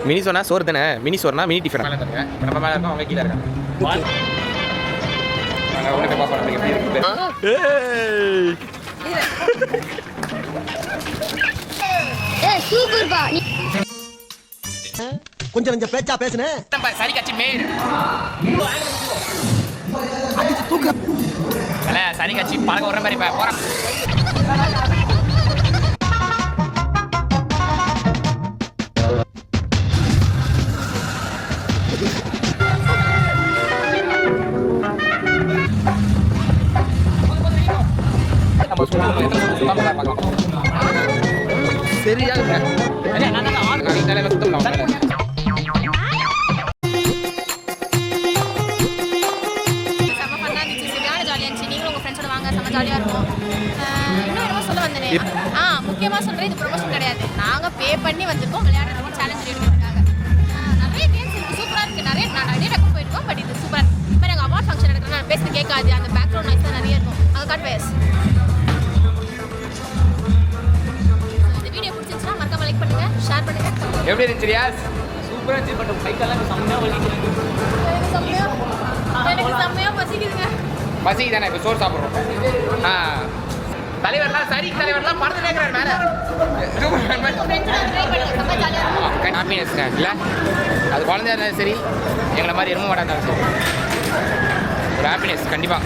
Mini Sona சோறு தானே, mini சோறுனா mini tiffin மேலே தருங்க. இப்போ நம்ம மேலே இருக்கோம், அவங்க கீழே இருக்காங்க. உனக்கு பார்ப்போம் எப்படி இருக்கு. சூப்பர் பா. கொஞ்சம் கொஞ்சம் பேச்சா பேசுனேன். சரி கட்சி மேல் சரி கட்சி பழக வர மாதிரி போறேன். சரியா ஜாலியாக இருக்கும். இன்னும் என்னமோ சொல்ல வந்தேனே, முக்கியமாக சொல்கிறேன், இது ப்ரொமோஷன் கிடையாது. நாங்கள் பே பண்ணி வந்திருக்கோம் விளையாடுறதுக்கு, சேலஞ்ச் எடுக்கிறதுக்காக. நிறைய கேம்ஸ் இருக்குது, சூப்பராக இருக்குது. நான் நிறைய டக்கு போயிருக்கோம், பட் இது சூப்பராக இருக்குது. இப்போ எங்கள் அவார்ட் ஃபங்க்ஷன் எடுக்கிறேன், நான் பேசுறது கேட்காது, அந்த பேக்ரவுண்ட் நாய்ஸ் தான் நிறைய இருக்கும். அது காட் பேஸ். இந்த வீடியோ பிடிச்சிருந்துச்சுன்னா மறக்காம லைக் பண்ணுங்க, ஷேர் பண்ணுங்க. எப்படி இருந்துச்சு ரியாஸ்? சூப்பராக இருந்துச்சு. பட் கைக்கெல்லாம் செம்மையாக வலிக்குது. எனக்கு செம்மையாக பசிக்குதுங்க. பசிக்கு தானே இப்போ சோறு சாப்பிட்றோம். தலைவர்லாம் சரி தலைவர்லாம் படத்துல கேட்குறாரு மேலே. ஹாப்பினஸ்ங்க இல்லை, அது குழந்தையா இருந்தாலும் சரி, எங்களை மாதிரி எரும மாட்டா இருந்தாலும் சரி, ஒரு ஹாப்பினஸ் கண்டிப்பாக.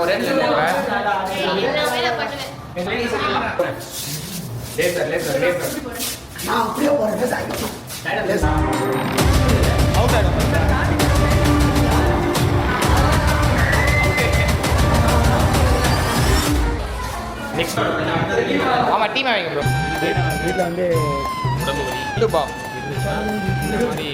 ஒரு நான் அப்படியே போறேன். நெக்ஸ்ட் ஆமாம் டீம் வாங்க ப்ரோ. வீட்டில் வந்து உடம்பு வலி